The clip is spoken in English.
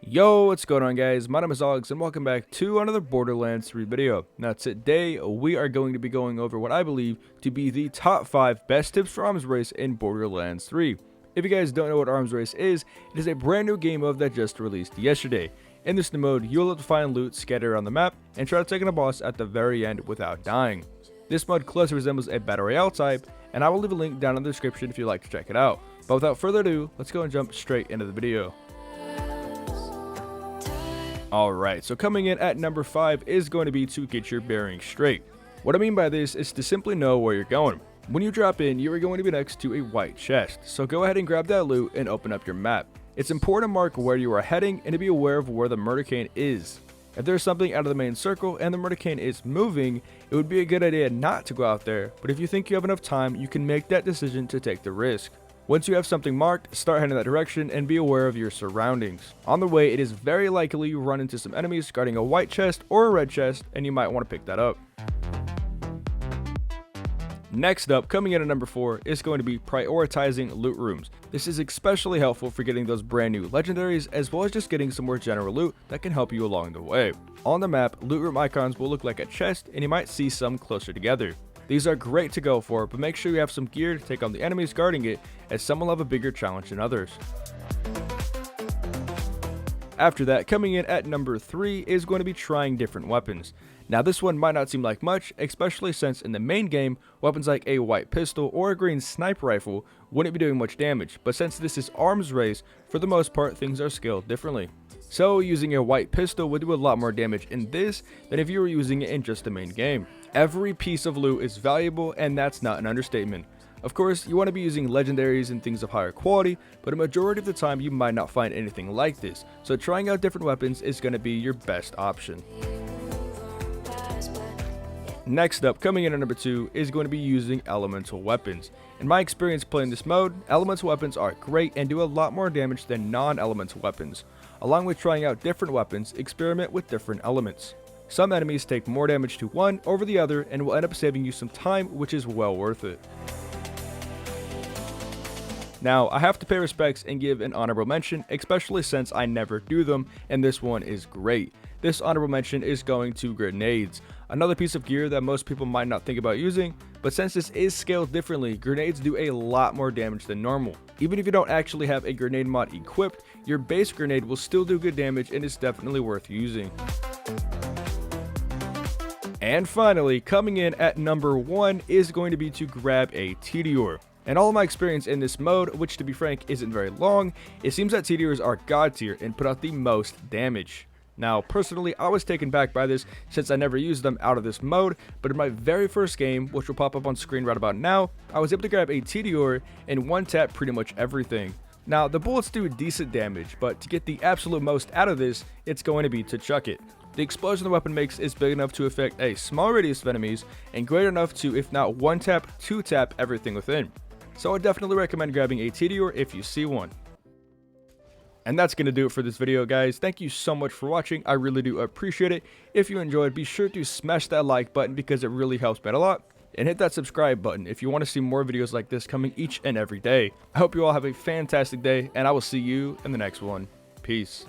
Yo, what's going on guys? My name is Alex and welcome back to another Borderlands 3 video. Now today we are going to be going over what I believe to be the top 5 best tips for arms race in Borderlands 3. If you guys don't know what arms race is, it is a brand new game mode that just released yesterday. In this new mode, you'll have to find loot scattered around the map and try to take on a boss at the very end without dying. This mode closely resembles a battle royale type, and I will leave a link down in the description if you'd like to check it out. But without further ado, let's go and jump straight into the video. Alright, so coming in at number 5 is going to be to get your bearings straight. What I mean by this is to simply know where you're going. When you drop in, you are going to be next to a white chest, so go ahead and grab that loot and open up your map. It's important to mark where you are heading and to be aware of where the murder cane is. If there's something out of the main circle and the murder cane is moving, it would be a good idea not to go out there, but if you think you have enough time, you can make that decision to take the risk. Once you have something marked, start heading that direction and be aware of your surroundings. On the way, it is very likely you run into some enemies guarding a white chest or a red chest, and you might want to pick that up. Next up, coming in at number 4, is going to be prioritizing loot rooms. This is especially helpful for getting those brand new legendaries, as well as just getting some more general loot that can help you along the way. On the map, loot room icons will look like a chest, and you might see some closer together. These are great to go for, but make sure you have some gear to take on the enemies guarding it, as some will have a bigger challenge than others. After that, coming in at number 3 is going to be trying different weapons. Now this one might not seem like much, especially since in the main game, weapons like a white pistol or a green sniper rifle wouldn't be doing much damage, but since this is arms race, for the most part things are scaled differently. So using a white pistol would do a lot more damage in this than if you were using it in just the main game. Every piece of loot is valuable, and that's not an understatement. Of course, you want to be using legendaries and things of higher quality, but a majority of the time you might not find anything like this, so trying out different weapons is going to be your best option. Next up, coming in at number 2, is going to be using elemental weapons. In my experience playing this mode, elemental weapons are great and do a lot more damage than non-elemental weapons. Along with trying out different weapons, experiment with different elements. Some enemies take more damage to one over the other and will end up saving you some time, which is well worth it. Now, I have to pay respects and give an honorable mention, especially since I never do them, and this one is great. This honorable mention is going to grenades, another piece of gear that most people might not think about using, but since this is scaled differently, grenades do a lot more damage than normal. Even if you don't actually have a grenade mod equipped, your base grenade will still do good damage and is definitely worth using. And finally, coming in at number 1 is going to be to grab a Tediore. And all of my experience in this mode, which to be frank isn't very long, it seems that Tediores are god tier and put out the most damage. Now, personally, I was taken back by this since I never used them out of this mode, but in my very first game, which will pop up on screen right about now, I was able to grab a Tediore and one-tap pretty much everything. Now, the bullets do decent damage, but to get the absolute most out of this, it's going to be to chuck it. The explosion the weapon makes is big enough to affect a small radius of enemies, and great enough to, if not one-tap, two-tap everything within. So I definitely recommend grabbing a Tediore if you see one. And that's going to do it for this video, guys. Thank you so much for watching. I really do appreciate it. If you enjoyed, be sure to smash that like button because it really helps me out a lot. And hit that subscribe button if you want to see more videos like this coming each and every day. I hope you all have a fantastic day, and I will see you in the next one. Peace.